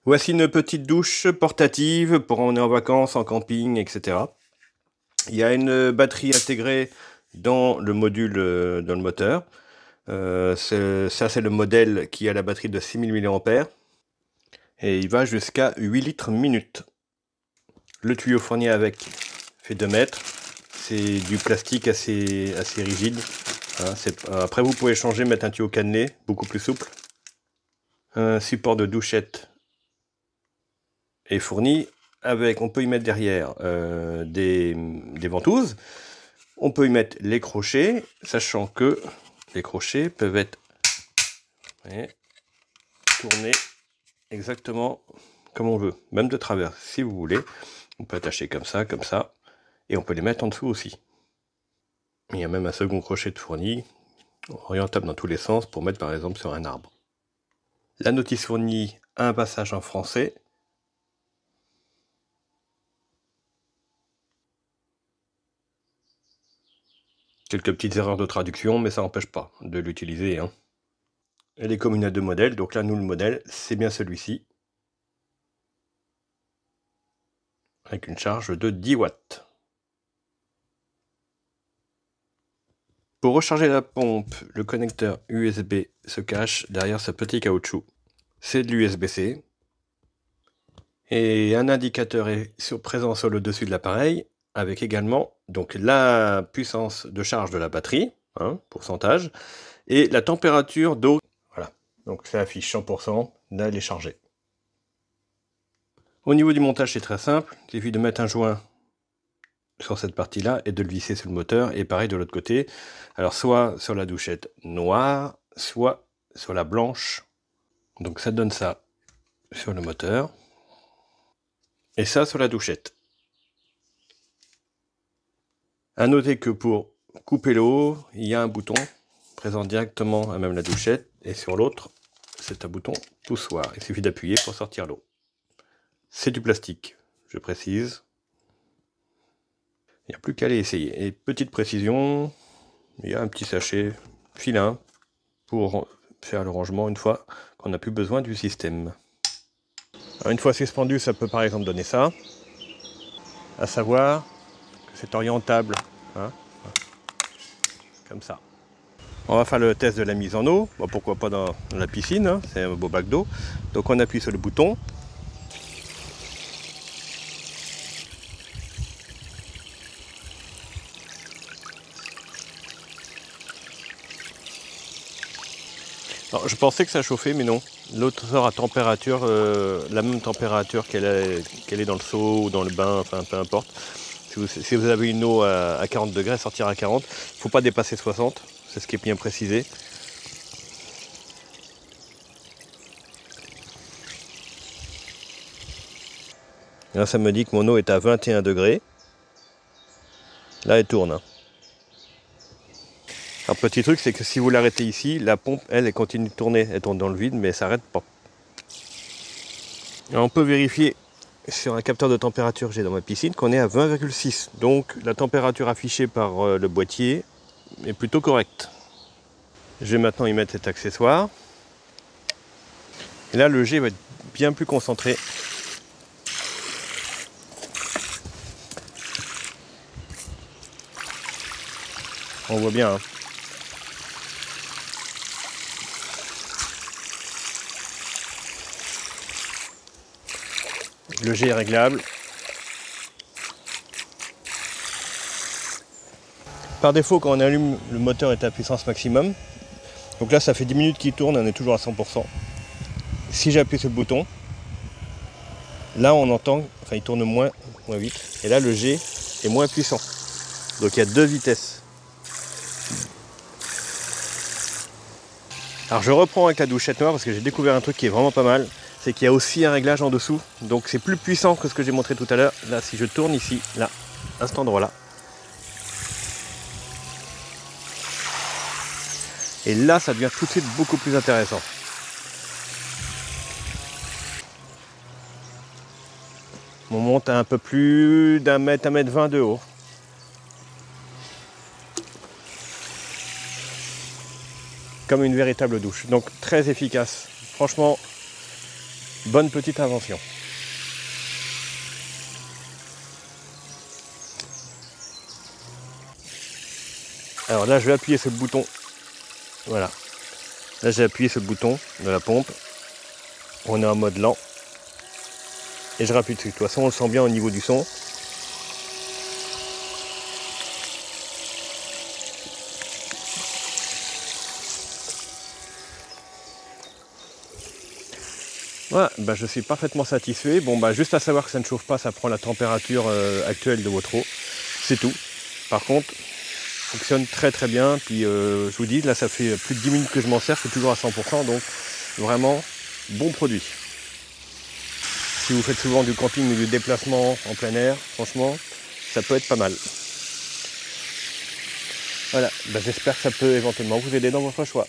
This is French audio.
Voici une petite douche portative pour on est en vacances, en camping, etc. Il y a une batterie intégrée dans le module, dans le moteur. Ça, c'est le modèle qui a la batterie de 6000 mAh et il va jusqu'à 8 litres minute. Le tuyau fourni avec fait 2 mètres. C'est du plastique assez rigide. Hein, après, vous pouvez changer, mettre un tuyau cannelé, beaucoup plus souple. Un support de douchette est fourni avec, on peut y mettre derrière des ventouses. On peut y mettre les crochets, sachant que les crochets peuvent être tournés exactement comme on veut, même de travers si vous voulez. On peut attacher comme ça, et on peut les mettre en dessous aussi. Il y a même un second crochet de fourni, orientable dans tous les sens, pour mettre par exemple sur un arbre. La notice fournie a un passage en français. Quelques petites erreurs de traduction, mais ça n'empêche pas de l'utiliser. Hein. Elle est commune à 2 modèles, donc là, nous, le modèle, c'est bien celui-ci. Avec une charge de 10 watts. Pour recharger la pompe, le connecteur USB se cache derrière ce petit caoutchouc. C'est de l'USB-C. Et un indicateur est présent sur le dessus de l'appareil, avec également donc, la puissance de charge de la batterie, hein, pourcentage, et la température d'eau. Voilà, donc ça affiche 100%, là elle est chargée. Au niveau du montage, c'est très simple, il suffit de mettre un joint sur cette partie-là et de le visser sur le moteur, et pareil de l'autre côté, alors soit sur la douchette noire, soit sur la blanche, donc ça donne ça sur le moteur, et ça sur la douchette. À noter que pour couper l'eau, il y a un bouton présent directement à même la douchette, et sur l'autre, c'est un bouton poussoir, il suffit d'appuyer pour sortir l'eau. C'est du plastique, je précise. Il n'y a plus qu'à aller essayer. Et petite précision, il y a un petit sachet filin pour faire le rangement une fois qu'on n'a plus besoin du système. Alors une fois suspendu, ça peut par exemple donner ça, à savoir que c'est orientable, hein, comme ça. On va faire le test de la mise en eau, bon, pourquoi pas dans la piscine, hein, c'est un beau bac d'eau. Donc on appuie sur le bouton. Alors, je pensais que ça chauffait, mais non. L'autre sort à température, la même température qu'elle est dans le seau ou dans le bain, enfin peu importe. Si vous avez une eau à 40 degrés, sortir à 40. Il ne faut pas dépasser 60, c'est ce qui est bien précisé. Là, ça me dit que mon eau est à 21 degrés. Là, elle tourne. Un petit truc, c'est que si vous l'arrêtez ici, la pompe, elle continue de tourner. Elle tourne dans le vide, mais elle s'arrête pas. Alors, on peut vérifier sur un capteur de température que j'ai dans ma piscine qu'on est à 20,6. Donc la température affichée par le boîtier est plutôt correcte. Je vais maintenant y mettre cet accessoire. Et là, le jet va être bien plus concentré. On voit bien. Hein. Le jet est réglable. Par défaut, quand on allume, le moteur est à puissance maximum. Donc là, ça fait 10 minutes qu'il tourne, on est toujours à 100%. Si j'appuie sur le bouton, là on entend, enfin il tourne moins vite. Et là, le jet est moins puissant. Donc il y a 2 vitesses. Alors je reprends avec la douchette noire parce que j'ai découvert un truc qui est vraiment pas mal. C'est qu'il y a aussi un réglage en dessous. Donc c'est plus puissant que ce que j'ai montré tout à l'heure. Là, si je tourne ici, là, à cet endroit-là. Et là, ça devient tout de suite beaucoup plus intéressant. On monte à un peu plus d'un mètre, 1,20 m de haut. Comme une véritable douche. Donc très efficace. Franchement, bonne petite invention. Alors là, je vais appuyer sur le bouton. Voilà. Là, j'ai appuyé sur le bouton de la pompe. On est en mode lent. Et je rappuie dessus. De toute façon, on le sent bien au niveau du son. Voilà, bah, je suis parfaitement satisfait. Bon, bah, juste à savoir que ça ne chauffe pas, ça prend la température actuelle de votre eau. C'est tout. Par contre, fonctionne très très bien. Puis je vous dis, là ça fait plus de 10 minutes que je m'en sers, je suis toujours à 100%, donc vraiment bon produit. Si vous faites souvent du camping ou du déplacement en plein air, franchement, ça peut être pas mal. Voilà, bah, j'espère que ça peut éventuellement vous aider dans votre choix.